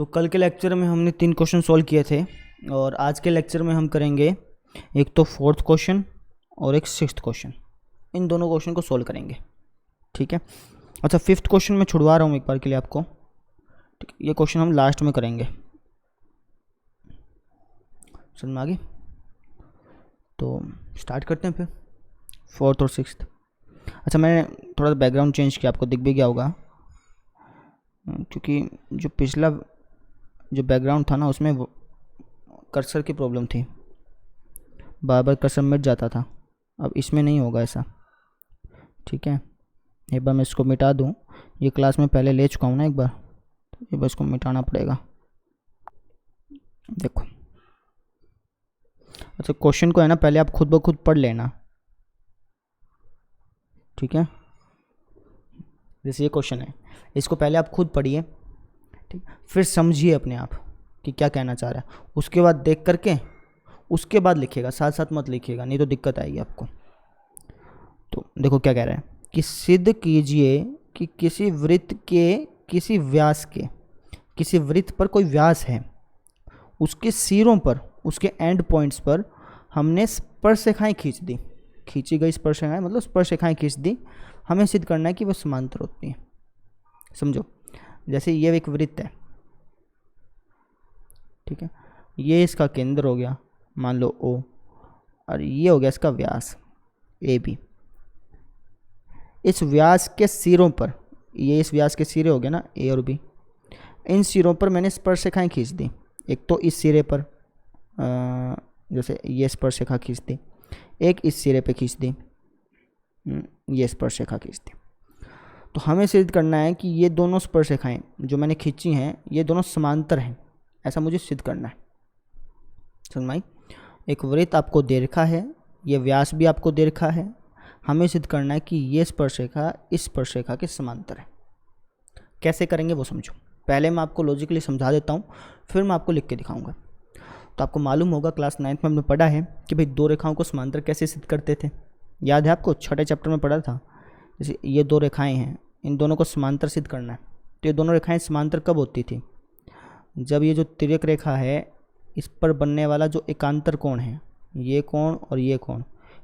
तो कल के लेक्चर में हमने 3 क्वेश्चन सॉल्व किए थे और आज के लेक्चर में हम करेंगे एक तो 4th क्वेश्चन और एक 6th क्वेश्चन। इन दोनों क्वेश्चन को सॉल्व करेंगे, ठीक है। अच्छा, 5th क्वेश्चन मैं छुड़वा रहा हूँ एक बार के लिए आपको, ठीक है। ये क्वेश्चन हम लास्ट में करेंगे, समझ में आ गई? तो स्टार्ट करते हैं फिर 4th और 6th। अच्छा, मैंने थोड़ा बैकग्राउंड चेंज किया, आपको दिख भी गया होगा, क्योंकि जो पिछला जो बैकग्राउंड था ना उसमें कर्सर की प्रॉब्लम थी, बार बार कर्सर मिट जाता था। अब इसमें नहीं होगा ऐसा, ठीक है। एक बार मैं इसको मिटा दूं, ये क्लास में पहले ले चुका हूँ ना एक बार, तो ये बस इसको मिटाना पड़ेगा। देखो, अच्छा क्वेश्चन को है ना पहले आप खुद ब खुद पढ़ लेना, ठीक है। जैसे ये क्वेश्चन है, इसको पहले आप खुद पढ़िए, ठीक, फिर समझिए अपने आप कि क्या कहना चाह रहा है। उसके बाद देख करके उसके बाद लिखिएगा, साथ साथ मत लिखिएगा, नहीं तो दिक्कत आएगी आपको। तो देखो क्या कह रहा है कि सिद्ध कीजिए कि किसी वृत्त के किसी व्यास के, किसी वृत्त पर कोई व्यास है, उसके सिरों पर, उसके एंड पॉइंट्स पर हमने स्पर्शरेखाएं खींच दी। खींची गई स्पर्शरेखाएं मतलब स्पर्शरेखाएं खींच दी। हमें सिद्ध करना है कि वो समांतर होती हैं। समझो, जैसे ये एक वृत्त है, ठीक है। ये इसका केंद्र हो गया, मान लो O, और ये हो गया इसका व्यास AB। इस व्यास के सिरों पर, ये इस व्यास के सिरे हो गए ना A और B, इन सिरों पर मैंने स्पर्शरेखाएं खींच दी। एक तो इस सिरे पर जैसे ये स्पर्शरेखा खींच दी, एक इस सिरे पे खींच दी, ये स्पर्शरेखा खींच दी। तो हमें सिद्ध करना है कि ये दोनों स्पर्शरेखाएं जो मैंने खींची हैं ये दोनों समांतर हैं, ऐसा मुझे सिद्ध करना है। समझ में आई? एक वृत्त आपको दे रखा है, ये व्यास भी आपको दे रखा है, हमें सिद्ध करना है कि ये स्पर्शरेखा इस स्पर्शरेखा के समांतर है। कैसे करेंगे वो समझो। पहले मैं आपको लॉजिकली समझा देता हूँ, फिर मैं आपको लिख के दिखाऊंगा। तो आपको मालूम होगा, क्लास 9th में हमने पढ़ा है कि भाई दो रेखाओं को समांतर कैसे सिद्ध करते थे। याद है आपको? 6ठे चैप्टर में पढ़ा था। जैसे ये दो रेखाएं हैं, इन दोनों को समांतर सिद्ध करना है। तो ये दोनों रेखाएं समांतर कब होती थी? जब ये जो तिर्यक रेखा है इस पर बनने वाला जो एकांतर कोण है, ये कोण और ये कोण,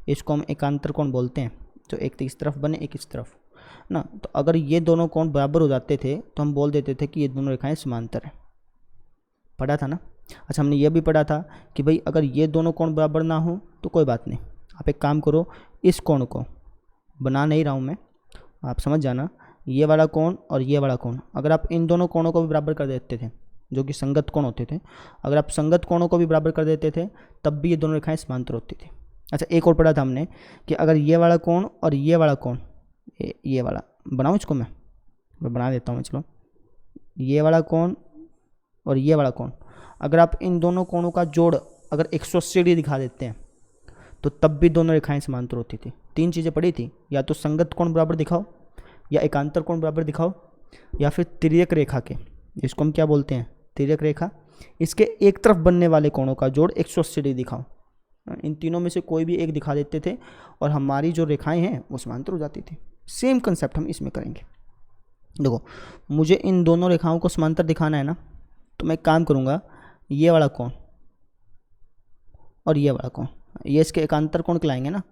इसको हम एकांतर कोण बोलते हैं। जो एक इस तरफ बने एक इस तरफ ना, तो अगर ये दोनों कोण बराबर हो जाते थे तो हम बोल देते थे कि ये दोनों रेखाएं समांतर हैं। पढ़ा था ना? अच्छा, हमने ये भी पढ़ा था कि भाई अगर ये दोनों कोण बराबर ना हो तो कोई बात नहीं, आप एक काम करो, इस कोण को बना नहीं रहा हूँ मैं, आप समझ जाना, ये वाला कोण और ये वाला कोण, अगर आप इन दोनों कोणों को भी बराबर कर देते थे, जो कि संगत कोण होते थे, अगर आप संगत कोणों को भी बराबर कर देते थे तब भी ये दोनों रेखाएं समांतर होती थी। अच्छा, एक और पढ़ा था हमने कि अगर ये वाला कोण और ये वाला कोण, ये वाला बनाऊँ, इसको मैं बना देता हूँ, चलो, ये वाला कोण और ये वाला कोण, अगर आप इन दोनों कोणों का जोड़ अगर 180 डिग्री दिखा देते हैं तो तब भी दोनों रेखाएं समांतर होती थी। 3 चीज़ें पढ़ी थी, या तो संगत कोण बराबर दिखाओ, या एकांतर कोण बराबर दिखाओ, या फिर तिर्यक रेखा के, इसको हम क्या बोलते हैं, तिर्यक रेखा, इसके एक तरफ बनने वाले कोणों का जोड़ 180 डिग्री दिखाओ। इन तीनों में से कोई भी एक दिखा देते थे और हमारी जो रेखाएं हैं वो समांतर हो जाती थी। सेम कंसेप्ट हम इसमें करेंगे। देखो, मुझे इन दोनों रेखाओं को समांतर दिखाना है ना, तो मैं एक काम करूँगा, ये वाला कोण और ये वाला कोण, ये इसके एकांतर कोण कहलाएंगे ना,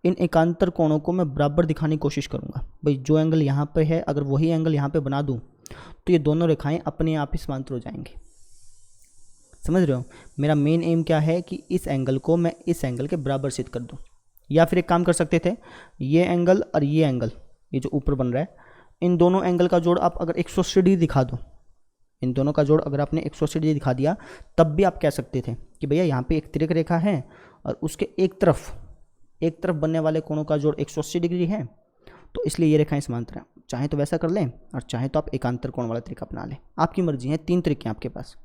इन एकांतर कोणों को मैं बराबर दिखाने की कोशिश करूँगा। भाई जो एंगल यहाँ पे है अगर वही एंगल यहाँ पे बना दूँ तो ये दोनों रेखाएं अपने आप ही समांतर हो जाएंगी। समझ रहे हो? मेरा मेन एम क्या है कि इस एंगल को मैं इस एंगल के बराबर सिद्ध कर दूँ। या फिर एक काम कर सकते थे, ये एंगल और ये एंगल, ये जो ऊपर बन रहा है, इन दोनों एंगल का जोड़ आप अगर 180 डिग्री दिखा दो, इन दोनों का जोड़ अगर आपने 180 डिग्री दिखा दिया, तब भी आप कह सकते थे कि भैया यहाँ पे एक तिर्यक रेखा है और उसके एक तरफ बनने वाले कोणों का जोड़ 180 डिग्री है, तो इसलिए ये रेखाएं समांतर हैं। चाहे तो वैसा कर लें और चाहे तो आप एकांतर कोण वाला तरीका अपना लें, आपकी मर्जी है। 3 तरीके हैं आपके पास,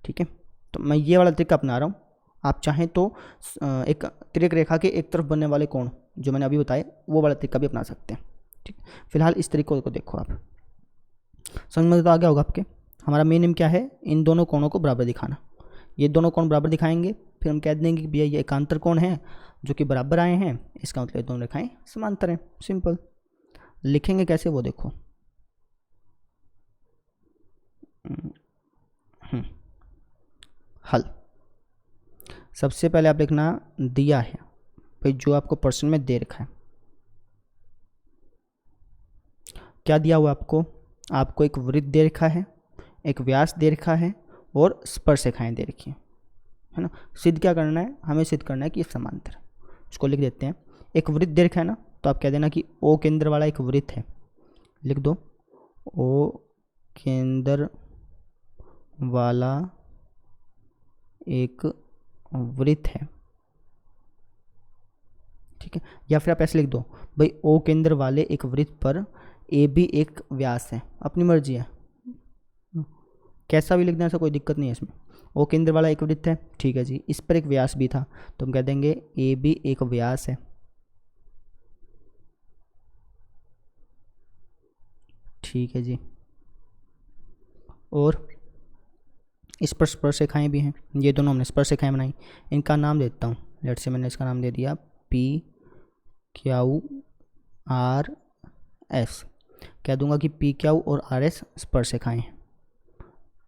ठीक है। तो मैं ये वाला तरीका अपना रहा हूँ, आप चाहें तो एक तिर्यक रेखा के एक तरफ बनने वाले कोण जो मैंने अभी बताए वो वाला तरीका भी अपना सकते हैं, ठीक। फिलहाल इस तरीके को देखो, आप समझ में तो आ गया होगा आपके। हमारा मेन एम क्या है, इन दोनों कोणों को बराबर दिखाना। ये दोनों कोण बराबर दिखाएंगे, फिर हम कह देंगे कि भैया ये एकांतर कोण है जो कि बराबर आए हैं, इसका मतलब दोनों रेखाएं समांतर हैं। सिंपल। लिखेंगे कैसे वो देखो, हल। सबसे पहले आप लिखना दिया है भाई, जो आपको प्रश्न में दे रखा है। क्या दिया हुआ आपको? आपको एक वृत्त दे रखा है, एक व्यास दे रखा है और स्पर्शरेखाएं दे रखी है ना। सिद्ध क्या करना है? हमें सिद्ध करना है कि ये समांतर है। इसको लिख देते हैं। एक वृत्त दे रखा है ना, तो आप कह देना कि ओ केंद्र वाला एक वृत्त है। लिख दो, ओ केंद्र वाला एक वृत्त है। ठीक है, या फिर आप ऐसे लिख दो भाई, ओ केंद्र वाले एक वृत्त पर ए भी एक व्यास है। अपनी मर्जी है, कैसा भी लिख देना, ऐसा कोई दिक्कत नहीं है इसमें। ओ केंद्र वाला एक वृत्त है, ठीक है जी, इस पर एक व्यास भी था, तो हम कह देंगे ए भी एक व्यास है। ठीक है जी, और इस पर स्पर्शरेखाएं भी हैं। ये दोनों हमने स्पर्शरेखाएं बनाई, इनका नाम देता हूँ। लेट से मैंने इसका नाम दे दिया पी क्यू आर एस। कह दूंगा कि पी क्यू और आर एस स्पर्शरेखाएं हैं।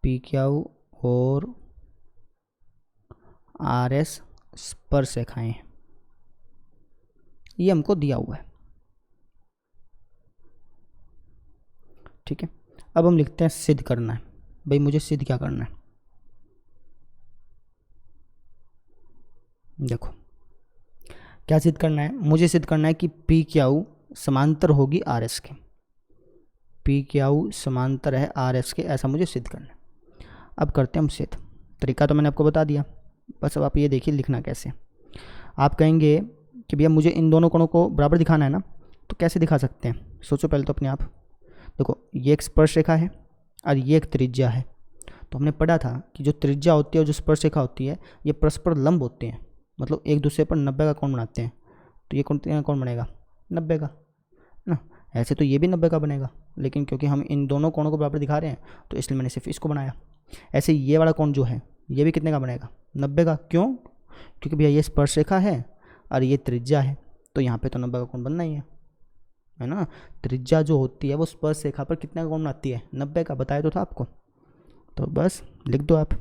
पी क्यू और आर एस स्पर्शरेखाएं हैं, ये हमको दिया हुआ है। ठीक है, अब हम लिखते हैं सिद्ध करना है। भाई मुझे सिद्ध क्या करना है? देखो क्या सिद्ध करना है, मुझे सिद्ध करना है कि पी क्यू समांतर होगी आर एस के। पी क्यू समांतर है आर एस के, ऐसा मुझे सिद्ध करना है। अब करते हैं हम सिद्ध। तरीका तो मैंने आपको बता दिया, बस अब आप ये देखिए लिखना कैसे। आप कहेंगे कि भैया मुझे इन दोनों कोणों को बराबर दिखाना है ना, तो कैसे दिखा सकते हैं? सोचो पहले तो अपने आप। देखो ये एक स्पर्श रेखा है और ये एक त्रिज्या है। तो हमने पढ़ा था कि जो त्रिज्या होती है और जो स्पर्श रेखा होती है, ये परस्पर लंब होते हैं, मतलब एक दूसरे पर 90 का कोण बनाते हैं। तो ये कौन बनेगा? 90 का ना। ऐसे तो ये भी 90 का बनेगा, लेकिन क्योंकि हम इन दोनों कोणों को बराबर दिखा रहे हैं, तो इसलिए मैंने सिर्फ इसको बनाया। ऐसे ये वाला कोण जो है, ये भी कितने का बनेगा? 90 का। क्यों? क्योंकि भैया ये स्पर्श रेखा है और ये त्रिज्या है, तो यहाँ पे तो 90 का कोण बनना ही है ना। त्रिज्या जो होती है वो स्पर्श रेखा पर कितने का कोण बनाती है? 90 का। बताया तो था आपको। तो बस लिख दो आप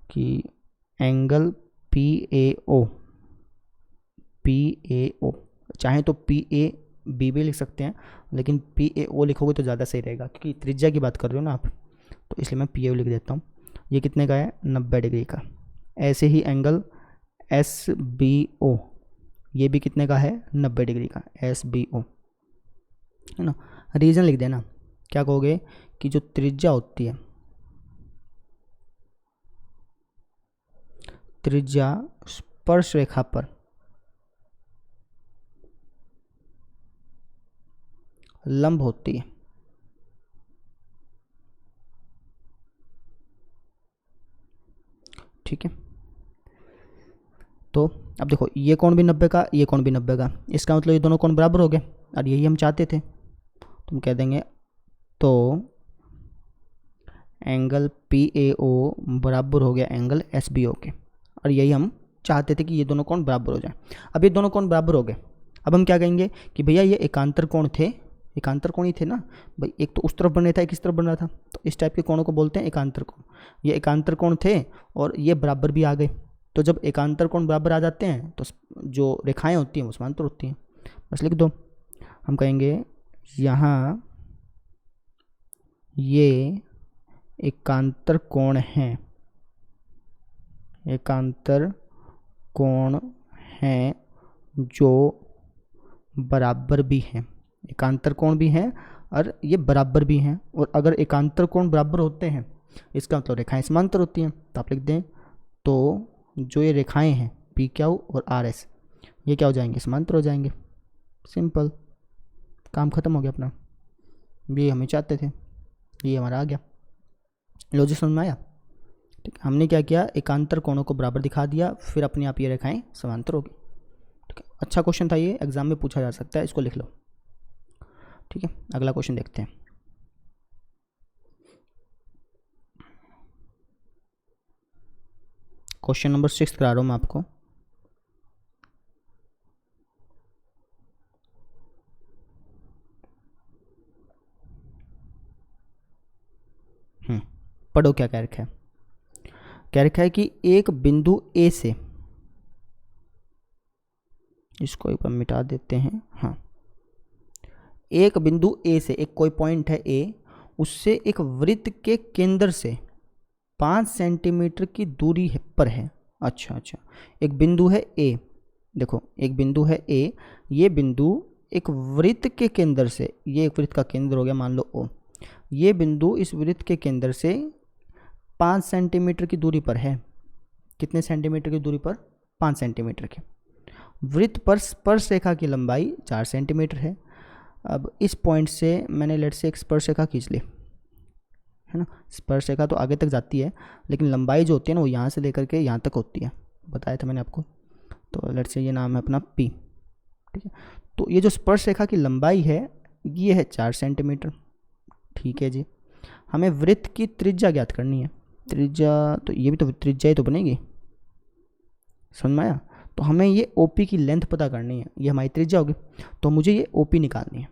कि angle P A O, P A O, चाहे तो पी ए बी भी लिख सकते हैं, लेकिन पी ए ओ लिखोगे तो ज़्यादा सही रहेगा, क्योंकि त्रिज्या की बात कर रहे हो ना आप, तो इसलिए मैं पी ए ओ लिख देता हूँ। ये कितने का है? 90 डिग्री का। ऐसे ही एंगल एस बी ओ, ये भी कितने का है? 90 डिग्री का, एस बी ओ, है ना। रीजन लिख देना। क्या कहोगे? कि जो त्रिज्या होती है, त्रिज्या स्पर्श रेखा पर लंब होती है। ठीक है, तो अब देखो ये कोण भी 90 का, ये कोण भी 90 का, इसका मतलब ये दोनों कोण बराबर हो गए, और यही हम चाहते थे। तो हम कह देंगे तो एंगल पी ए ओ बराबर हो गया एंगल एस बी ओ के, और यही हम चाहते थे कि ये दोनों कोण बराबर हो जाए। अब ये दोनों कोण बराबर हो गए, अब हम क्या कहेंगे कि भैया ये एकांतर कोण थे, एकांतर कोण ही थे ना भाई, एक तो उस तरफ बन रहा था, एक इस तरफ बन रहा था, तो इस टाइप के कोणों को बोलते हैं एकांतर कोण। ये एकांतर कोण थे और ये बराबर भी आ गए। तो जब एकांतर कोण बराबर आ जाते हैं तो जो रेखाएं होती हैं वो समांतर होती हैं। बस लिख दो। हम कहेंगे यहाँ ये एकांतर कोण है, एकांतर कोण हैं जो बराबर भी हैं, एकांतर कोण भी हैं और ये बराबर भी हैं। और अगर एकांतर कोण बराबर होते हैं, इसका मतलब रेखाएं समांतर होती हैं। तो आप लिख दें तो जो ये रेखाएं हैं पी क्यू और आर एस, ये क्या हो जाएंगे? समांतर हो जाएंगे। सिंपल, काम खत्म हो गया अपना। ये हमें चाहते थे, ये हमारा आ गया। लॉजिक समझ में आया? ठीक है, हमने क्या किया? एकांतर कोणों को बराबर दिखा दिया, फिर अपने आप ये रेखाएं समांतर होगी। ठीक है, अच्छा क्वेश्चन था ये, एग्जाम में पूछा जा सकता है, इसको लिख लो। ठीक है, अगला क्वेश्चन देखते हैं। क्वेश्चन नंबर 6 करा रहा हूँ मैं आपको। पढ़ो क्या कह रखा है। कह रखा है कि एक बिंदु ए से, इसको एक बार मिटा देते हैं, हाँ, एक बिंदु ए से, एक कोई पॉइंट है ए, उससे एक वृत्त के केंद्र से 5 सेंटीमीटर की दूरी पर है। अच्छा, एक बिंदु है ए, देखो एक बिंदु है ए, ये बिंदु एक वृत्त के केंद्र से, ये एक वृत्त का केंद्र हो गया मान लो ओ, ये बिंदु इस वृत्त के केंद्र से 5 सेंटीमीटर की दूरी पर है। कितने सेंटीमीटर की दूरी पर? 5 सेंटीमीटर की। वृत्त पर स्पर्श रेखा की लंबाई 4 सेंटीमीटर है। अब इस पॉइंट से मैंने लेट से एक स्पर्श रेखा खींच ली, है ना। स्पर्श रेखा तो आगे तक जाती है, लेकिन लंबाई जो होती है ना वो यहाँ से लेकर के यहाँ तक होती है, बताया था मैंने आपको। तो लेट से ये नाम है अपना पी, ठीक है। तो ये जो स्पर्श रेखा की लंबाई है ये है 4 सेंटीमीटर, ठीक है जी। हमें वृत्त की त्रिज्या ज्ञात करनी है। त्रिज्या तो ये भी तो त्रिज्या ही तो बनेगी, समझ में आया। तो हमें ये ओपी की लेंथ पता करनी है, ये हमारी त्रिज्या होगी, तो मुझे ये ओपी निकालनी है।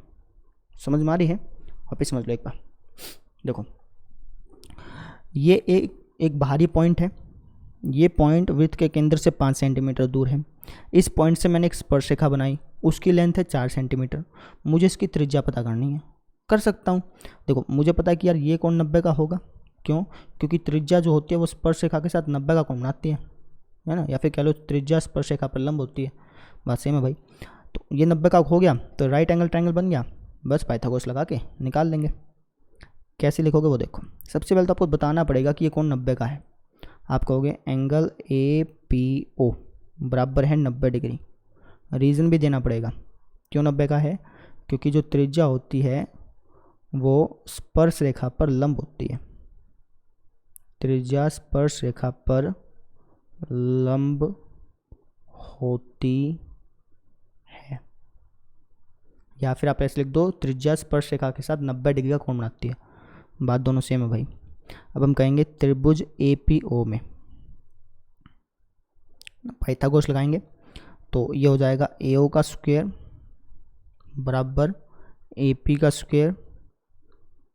समझ में आ रही है? वापस समझ लो एक बार, देखो ये एक बाहरी पॉइंट है, ये पॉइंट वृत्त के केंद्र से 5 सेंटीमीटर दूर है। इस पॉइंट से मैंने एक स्पर्श रेखा बनाई, उसकी लेंथ है 4 सेंटीमीटर। मुझे इसकी त्रिज्या पता करनी है। कर सकता हूँ, देखो मुझे पता है कि यार ये कोण 90 का होगा। क्यों? क्योंकि त्रिज्या जो होती है वो स्पर्श रेखा के साथ 90 का कोण बनाती है ना, या फिर कह लो त्रिज्या स्पर्श रेखा पर लंब होती है। बात सेम है भाई। तो ये 90 का हो गया तो राइट एंगल ट्रायंगल बन गया, बस पाइथागोरस लगा के निकाल लेंगे। कैसे लिखोगे वो देखो। सबसे पहले तो आपको बताना पड़ेगा कि ये कोण 90 का है। आप कहोगे एंगल ए पी ओ बराबर है 90 डिग्री। रीज़न भी देना पड़ेगा क्यों 90 का है, क्योंकि जो त्रिज्या होती है वो स्पर्श रेखा पर लंब होती है। त्रिज्या स्पर्श रेखा पर लंब होती है, या फिर आप ऐसे लिख दो त्रिज्या स्पर्श रेखा के साथ 90 डिग्री का कोण बनाती है। बात दोनों सेम है भाई। अब हम कहेंगे त्रिभुज APO में पाइथागोरस लगाएंगे तो ये हो जाएगा AO का स्क्वायर बराबर AP का स्क्वायर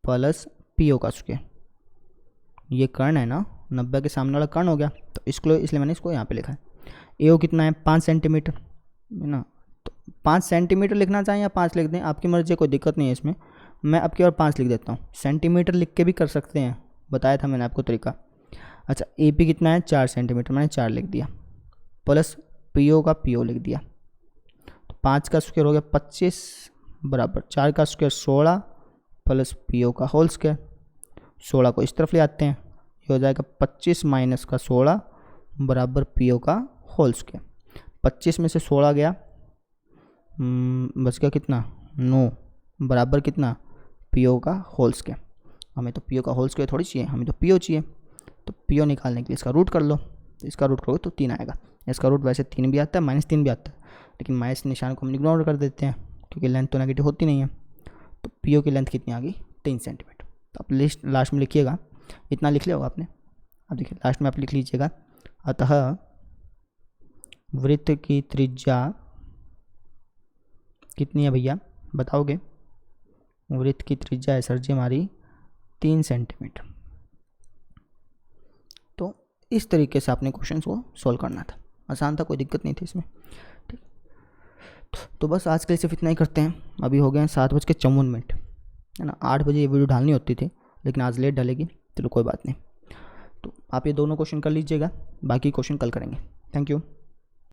प्लस PO का स्क्वायर। ये कर्ण है ना, 90 के सामने वाला कर्ण हो गया, तो इसलिए मैंने इसको यहाँ पे लिखा है। AO कितना है? 5 सेंटीमीटर है ना। तो 5 सेंटीमीटर लिखना चाहें या 5 लिख दें, आपकी मर्जी, कोई दिक्कत नहीं है इसमें। मैं अब की और 5 लिख देता हूँ। सेंटीमीटर लिख के भी कर सकते हैं, बताया था मैंने आपको तरीका। अच्छा AP कितना है? 4 सेंटीमीटर, मैंने 4 लिख दिया, प्लस PO का PO लिख दिया। तो 5 का स्क्वायर हो गया 25 बराबर 4 का स्क्वायर 16 प्लस PO का होल स्क्वायर। 16 को इस तरफ ले आते हैं, ये हो जाएगा 25 माइनस का 16 बराबर PO का होल स्क्वायर। 25 में से 16 गया, बच गया कितना? 9 बराबर कितना? PO का होल स्क्वायर। हमें तो PO का होल स्क्वायर थोड़ी चाहिए, हमें तो PO चाहिए। तो PO निकालने के लिए इसका रूट कर लो, तो इसका रूट करोगे तो 3 आएगा। इसका रूट वैसे 3 भी आता है, -3 भी आता है, लेकिन माइनस निशान को हम इग्नोर कर देते हैं क्योंकि लेंथ तो नेगेटिव होती नहीं है। तो PO की लेंथ कितनी आ गई? 3 सेंटीमीटर। तो आप लास्ट में लिखिएगा, इतना लिख लिया होगा आपने। अब देखिए लास्ट में आप लिख लीजिएगा, अतः वृत्त की त्रिज्या कितनी है भैया बताओगे? वृत्त की त्रिज्या है सर जी हमारी 3 सेंटीमीटर। तो इस तरीके से आपने क्वेश्चन को सॉल्व करना था, आसान था, कोई दिक्कत नहीं थी इसमें, ठीक। तो बस आज के लिए सिर्फ इतना ही करते हैं। अभी हो गए हैं 7:54, है ना। 8 बजे ये वीडियो डालनी होती थी, लेकिन आज लेट डालेगी, चलो कोई बात नहीं। तो आप ये दोनों क्वेश्चन कर लीजिएगा, बाकी क्वेश्चन कल करेंगे। Thank you.